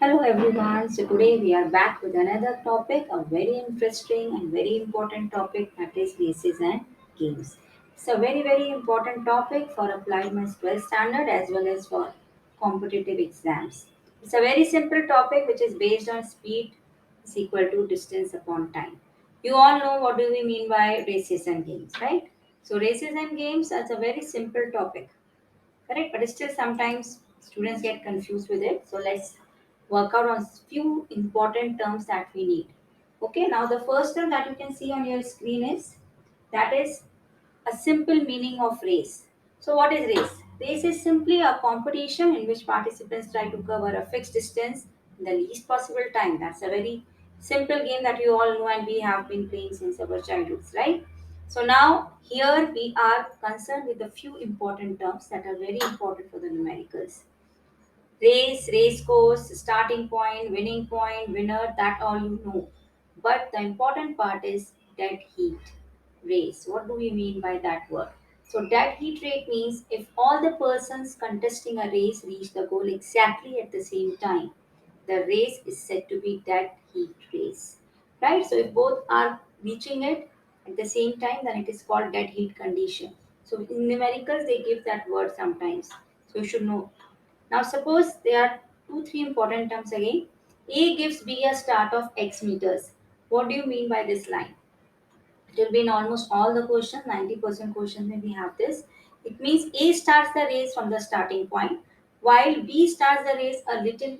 Hello everyone. So today we are back with another topic, a very interesting and very important topic, that is races and games. It's a very important topic for applied maths 12 standard as well as for competitive exams. It's a very simple topic which is based on speed is equal to distance upon time. You all know what do we mean by races and games, right? So races and games is a very simple topic, correct? But still sometimes students get confused with it. So let's work out on few important terms that we need. Okay, now the first term that you can see on your screen is that is a simple meaning of race. So what is race? Race is simply a competition in which participants try to cover a fixed distance in the least possible time. That's a very simple game that you all know and we have been playing since our childhoods, right? So now here we are concerned with a few important terms that are very important for the numericals. Race, race course, starting point, winning point, winner, that all you know. But the important part is dead heat race. What do we mean by that word? So dead heat rate means if all the persons contesting a race reach the goal exactly at the same time, the race is said to be dead heat race. Right? So if both are reaching it at the same time, then it is called dead heat condition. So in numericals they give that word sometimes. So you should know. Now suppose there are two, three important terms again. A gives B a start of X meters. What do you mean by this line? It will be in almost all the questions, 90% questions when we have this. It means A starts the race from the starting point, while B starts the race a little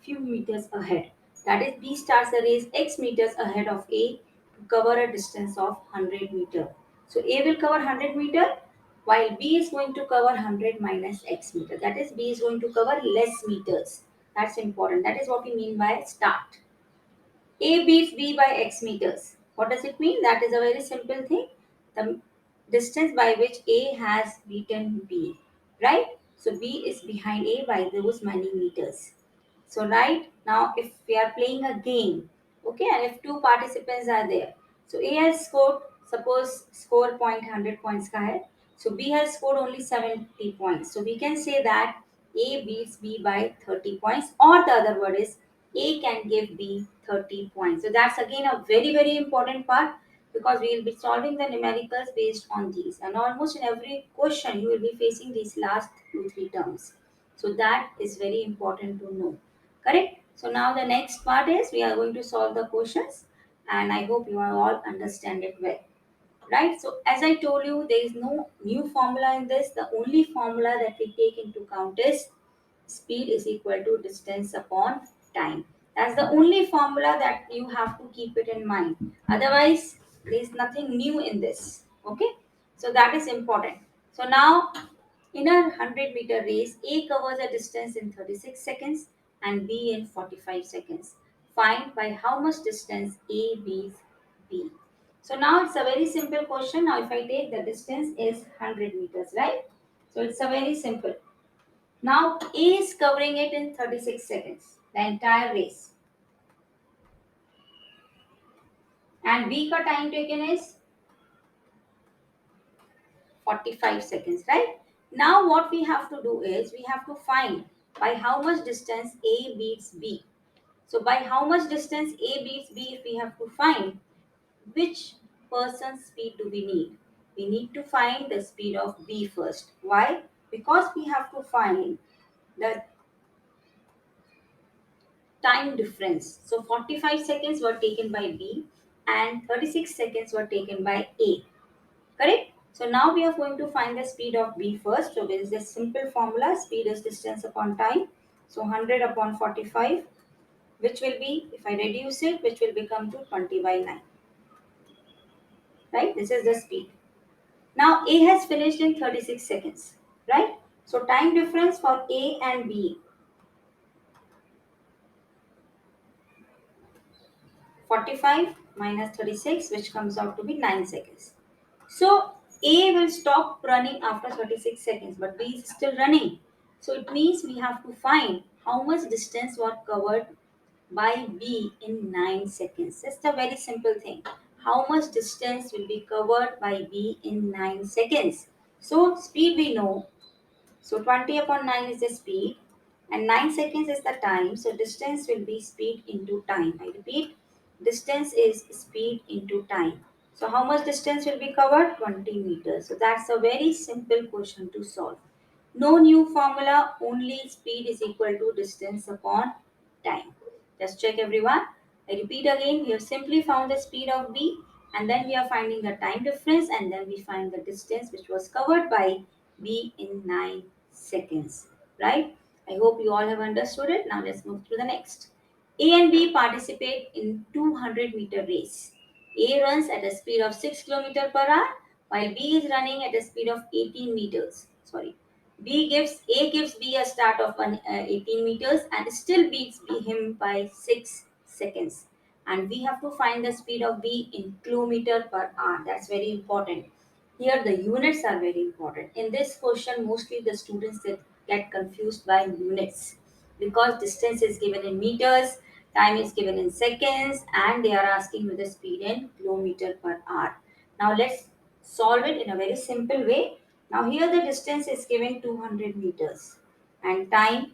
few meters ahead. That is, B starts the race X meters ahead of A to cover a distance of 100 meter. So A will cover 100 meter while B is going to cover 100 minus X meter. That is, B is going to cover less meters. That's important. That is what we mean by start. A beats B by X meters. What does it mean? That is a very simple thing. The distance by which A has beaten B, right? So B is behind A by those many meters. So right now, if we are playing a game, okay, and if two participants are there, so A has scored, suppose score point 100 points ka hai. So B has scored only 70 points. So we can say that A beats B by 30 points, or the other word is A can give B 30 points. So that's again a very important part because we will be solving the numericals based on these. And almost in every question, you will be facing these last two, three terms. So that is very important to know. Correct? So now the next part is we are going to solve the questions and I hope you are all understand it well. Right? So as I told you, there is no new formula in this. The only formula that we take into account is speed is equal to distance upon time. That's the only formula that you have to keep it in mind. Otherwise, there is nothing new in this. Okay? So that is important. So now in a 100-meter race, A covers a distance in 36 seconds and B in 45 seconds. Find by how much distance A beats B. So now it's a very simple question. Now if I take the distance is 100 meters, right? So it's a very simple. Now A is covering it in 36 seconds, the entire race. And B ka time taken is 45 seconds, right? Now what we have to do is we have to find by how much distance A beats B. So by how much distance A beats B, if we have to find which person's speed do we need? We need to find the speed of B first. Why? Because we have to find the time difference. So 45 seconds were taken by B and 36 seconds were taken by A. Correct? So now we are going to find the speed of B first. So there is a simple formula. Speed is distance upon time. So 100 upon 45, which will be, if I reduce it, which will become to 20 by 9. Right? This is the speed. Now A has finished in 36 seconds. Right? So time difference for A and B, 45 minus 36, which comes out to be 9 seconds. So A will stop running after 36 seconds, but B is still running. So it means we have to find how much distance was covered by B in 9 seconds. Just a very simple thing. How much distance will be covered by B in 9 seconds? So speed we know. So 20 upon 9 is the speed. and 9 seconds is the time. So distance will be speed into time. I repeat, distance is speed into time. So how much distance will be covered? 20 meters. So that's a very simple question to solve. No new formula, only speed is equal to distance upon time. Just check everyone. I repeat again, we have simply found the speed of B, and then we are finding the time difference, and then we find the distance which was covered by B in 9 seconds. Right? I hope you all have understood it. Now let's move to the next. A and B participate in 200-meter race. A runs at a speed of 6 km per hour while B is running at a speed of 18 meters. Sorry. A gives B a start of 18 meters and still beats him by 6 seconds. And we have to find the speed of B in kilometer per hour. That's very important. Here the units are very important. In this question, mostly the students get confused by units because distance is given in meters, time is given in seconds, and they are asking you the speed in kilometer per hour. Now let's solve it in a very simple way. Now here the distance is given 200 meters and time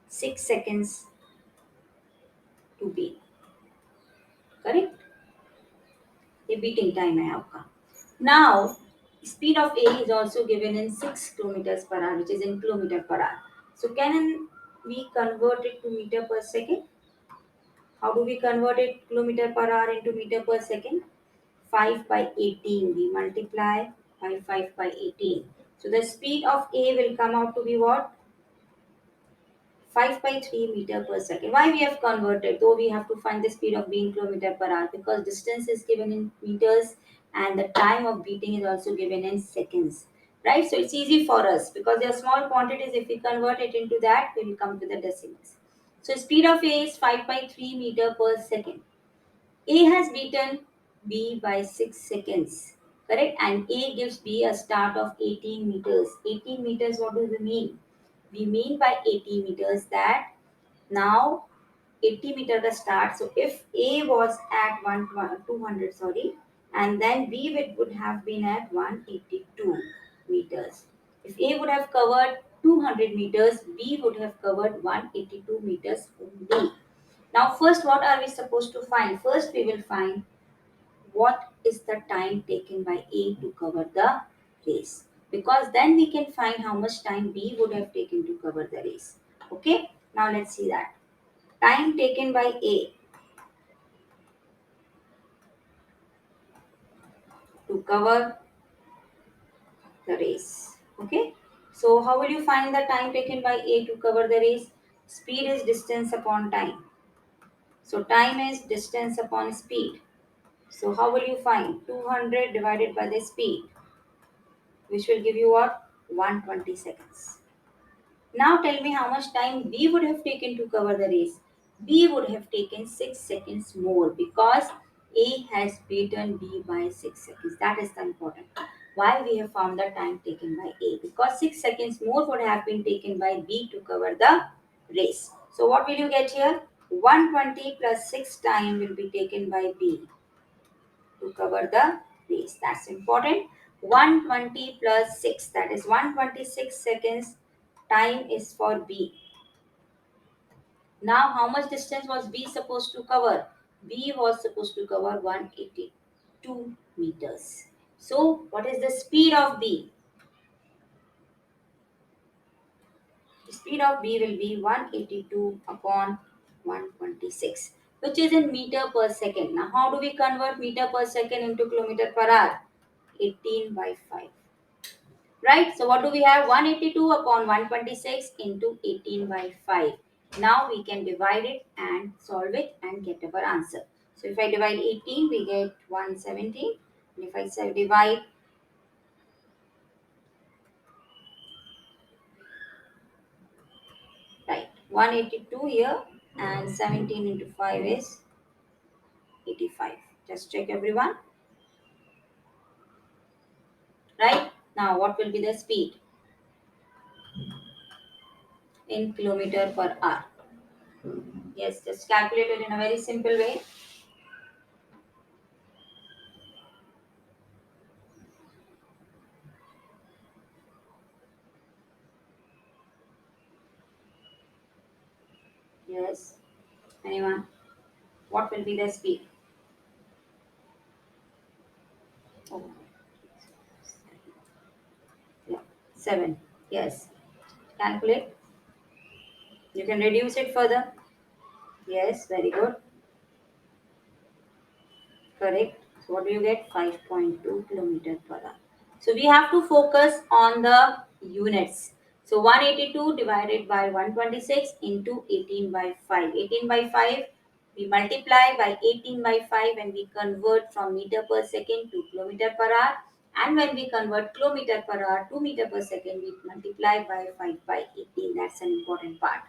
6 seconds to beat. Correct? ये beating time है आपका. Now speed of A is also given in 6 kilometers per hour, which is in kilometer per hour. So can we convert it to meter per second? How do we convert it kilometer per hour into meter per second? 5 by 18. We multiply by 5 by 18. So the speed of A will come out to be what? 5 by 3 meter per second. Why we have converted? Though we have to find the speed of B in kilometer per hour because distance is given in meters and the time of beating is also given in seconds. Right? So it's easy for us because they are small quantities. If we convert it into that, we will come to the decimals. So speed of A is 5 by 3 meter per second. A has beaten B by 6 seconds. Correct? And A gives B a start of 18 meters. 18 meters, what do we mean? We mean by 80 meters that now 80-meter the start. So if A was at 200, sorry, and then B would have been at 182 meters. If A would have covered 200 meters, B would have covered 182 meters only. Now first what are we supposed to find? First we will find what is the time taken by A to cover the race. Because then we can find how much time B would have taken to cover the race. Okay, now let's see that. Time taken by A to cover the race. Okay, so how will you find the time taken by A to cover the race? Speed is distance upon time. So time is distance upon speed. So how will you find 200 divided by the speed, which will give you what? 120 seconds. Now tell me how much time B would have taken to cover the race. B would have taken 6 seconds more because A has beaten B by 6 seconds. That is the important. Why we have found the time taken by A? Because 6 seconds more would have been taken by B to cover the race. So what will you get here? 120 plus 6 time will be taken by B to cover the race. That's important. 120 plus 6, that is 126 seconds time is for B. Now, how much distance was B supposed to cover? B was supposed to cover 182 meters. So, what is the speed of B? The speed of B will be 182 upon 126, which is in meter per second. Now, how do we convert meter per second into kilometer per hour? 18 by 5. Right? So what do we have? 182 upon 126 into 18 by 5. Now we can divide it and solve it and get our answer. So if I divide 18, we get 117. And if I divide, right, 182 here and 17 into 5 is 85. Just check everyone. Right? Now what will be the speed in kilometer per hour? Yes, just calculate it in a very simple way. Yes. Anyone? What will be the speed? Oh, yeah. 7. Yes. Calculate. You can reduce it further. Yes, very good. Correct. So what do you get? 5.2 kilometer per hour. So we have to focus on the units. So 182 divided by 126 into 18 by 5. 18 by 5, we multiply by 18 by 5 and we convert from meter per second to kilometer per hour. And when we convert kilometer per hour to meter per second, we multiply by 5 by 18. That's an important part.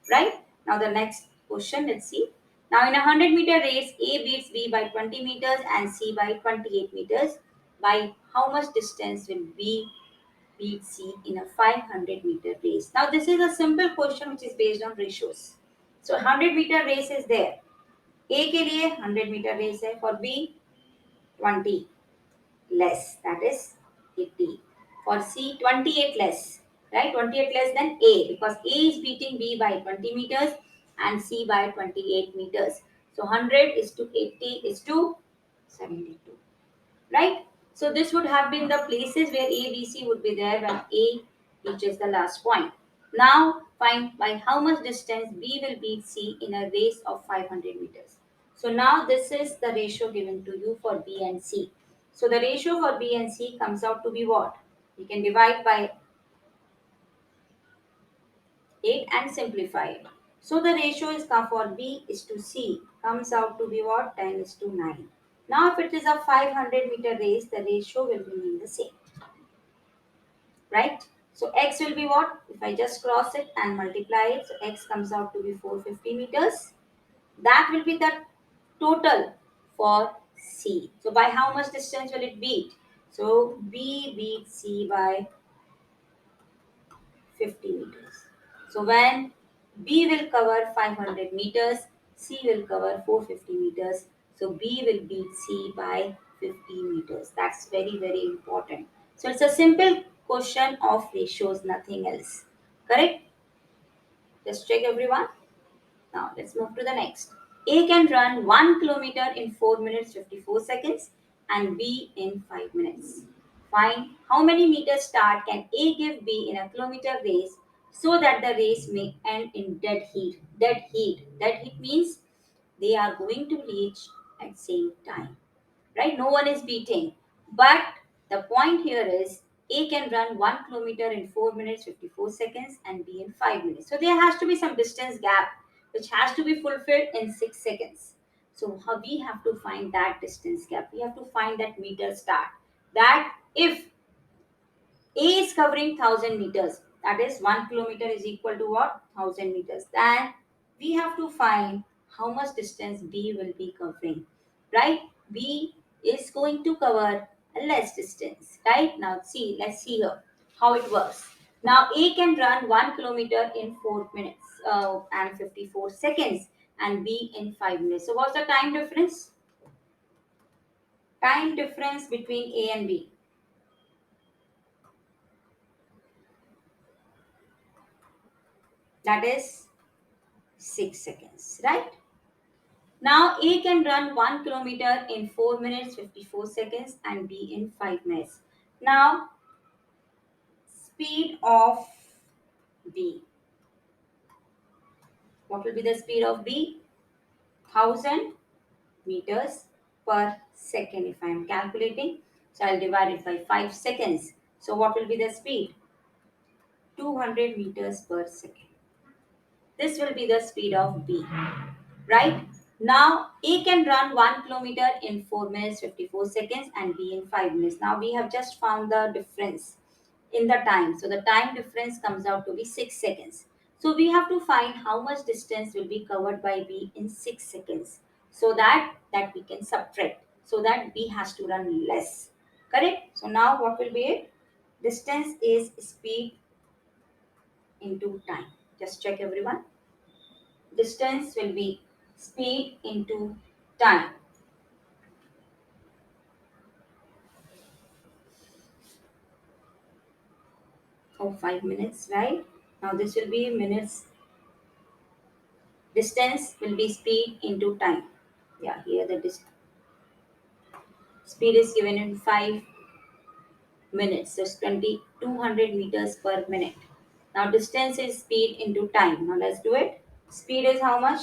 Right? Now the next question, let's see. Now in a 100-meter race, A beats B by 20 meters and C by 28 meters. By how much distance will B beat C in a 500-meter race? Now this is a simple question which is based on ratios. So 100-meter race is there. A के लिए 100-meter race है. For B 20 less, that is 80. For C, 28 less, right? 28 less than A because A is beating B by 20 meters and C by 28 meters. So 100 is to 80 is to 72, right? So this would have been the places where A, B, C would be there when A reaches the last point. Now find by how much distance B will beat C in a race of 500 meters. So now this is the ratio given to you for B and C. So the ratio for B and C comes out to be what? You can divide by 8 and simplify it. So the ratio is for B is to C comes out to be what? 10 is to 9. Now if it is a 500-meter race, the ratio will remain the same, right? So x will be what? If I just cross it and multiply it, so x comes out to be 450 meters. That will be the total for C. So by how much distance will it beat? So B beats C by 50 meters. So when B will cover 500 meters, C will cover 450 meters. So B will beat C by 50 meters. That's very, very important. So it's a simple question of ratios, nothing else. Correct? Just check everyone. Now let's move to the next. A can run 1 kilometer in 4 minutes 54 seconds and B in 5 minutes. Find how many meters start can A give B in a kilometer race so that the race may end in dead heat. Dead heat. Dead heat means they are going to reach at same time, right? No one is beating. But the point here is A can run 1 kilometer in 4 minutes 54 seconds and B in 5 minutes. So there has to be some distance gap which has to be fulfilled in 6 seconds. So we have to find that distance gap. We have to find that meter start. That if a is covering 1000 meters. That is 1 kilometer is equal to what? 1000 meters. Then we have to find how much distance B will be covering. Right? B is going to cover a less distance. Right? Now see, let's see here how it works. Now A can run 1 kilometer in 4 minutes and 54 seconds and B in 5 minutes. So what's the time difference? Time difference between A and B. That is 6 seconds, right? Now A can run 1 kilometer in 4 minutes 54 seconds and B in 5 minutes. Now speed of B. What will be the speed of B? 1000 meters per second if I am calculating. So I'll divide it by 5 seconds. So what will be the speed? 200 meters per second. This will be the speed of B. Right? Now A can run 1 kilometer in 4 minutes 54 seconds and B in 5 minutes. Now we have just found the difference in the time. So the time difference comes out to be 6 seconds. So we have to find how much distance will be covered by B in 6 seconds so that we can subtract so that B has to run less. Correct? So now what will be it? Distance is speed into time. Just check everyone. Distance will be speed into time. Oh, 5 minutes, right? Now this will be minutes Distance will be speed into time. Yeah, here the speed is given in 5 minutes. So it's 200 meters per minute. Now distance is speed into time. Now let's do it. Speed is how much?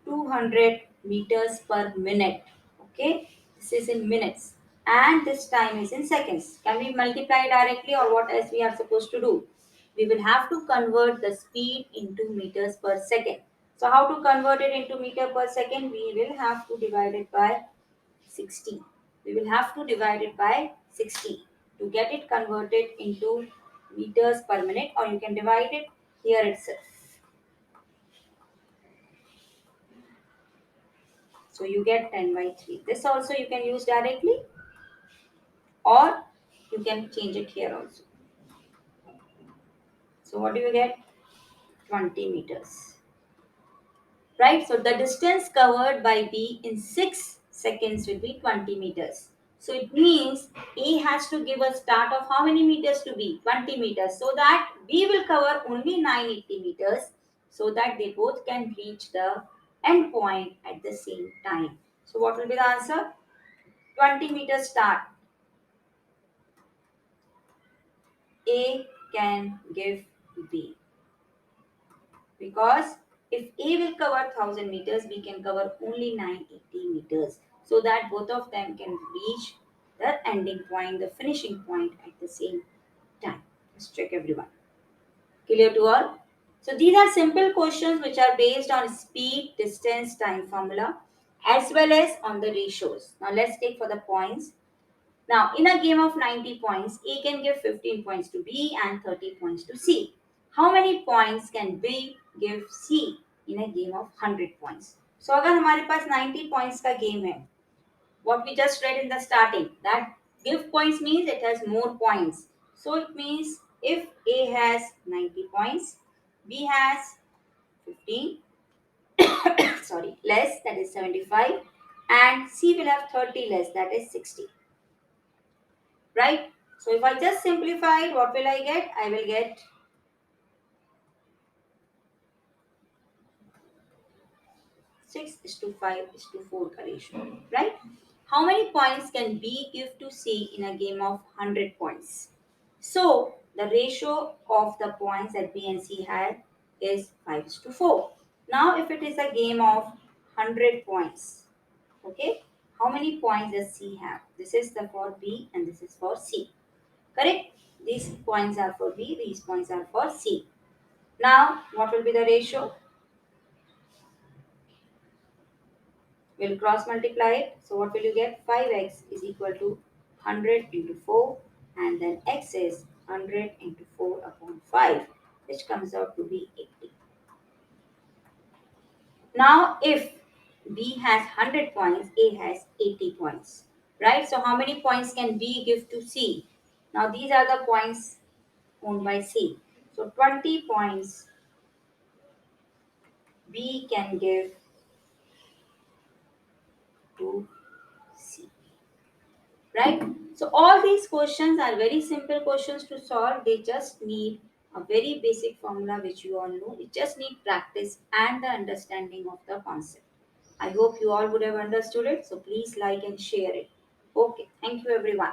200 meters per minute. Okay, this is in minutes. And this time is in seconds. Can we multiply directly, or what else we are supposed to do? We will have to convert the speed into meters per second. So how to convert it into meter per second? We will have to divide it by 60. We will have to divide it by 60 to get it converted into meters per minute, or you can divide it here itself. So you get 10 by 3. This also you can use directly, or you can change it here also. So what do you get? 20 meters. Right? So the distance covered by B in 6 seconds will be 20 meters. So it means A has to give a start of how many meters to B? 20 meters. So that B will cover only 980 meters, so that they both can reach the end point at the same time. So what will be the answer? 20 meters start. A can give B. Because if A will cover 1000 meters, B can cover only 980 meters, so that both of them can reach the ending point, the finishing point at the same time. Let's check everyone. Clear to all? So these are simple questions which are based on speed, distance, time formula, as well as on the ratios. Now let's take for the points. Now, in a game of 90 points, A can give 15 points to B and 30 points to C. How many points can B give C in a game of 100 points? So, अगर हमारे पास 90 points का game है, what we just read in the starting, that give points means it has more points. So, it means if A has 90 points, B has 15, sorry, less, that is 75, and C will have 30 less, that is 60. Right? So if I just simplify it, what will I get? I will get 6 is to 5 is to 4 ka ratio. Right? How many points can B give to C in a game of 100 points? So the ratio of the points that B and C had is 5 is to 4. Now if it is a game of 100 points, okay, how many points does C have? This is the for B and this is for C. Correct? These points are for B, these points are for C. Now, what will be the ratio? We'll cross multiply it. So, what will you get? 5x is equal to 100 into 4, and then x is 100 into 4 upon 5, which comes out to be 80. Now, if B has 100 points, A has 80 points. Right? So, how many points can B give to C? Now, these are the points owned by C. So, 20 points B can give to C. Right? So all these questions are very simple questions to solve. They just need a very basic formula which you all know. It just need practice and the understanding of the concept. I hope you all would have understood it. So please like and share it. Okay, thank you everyone.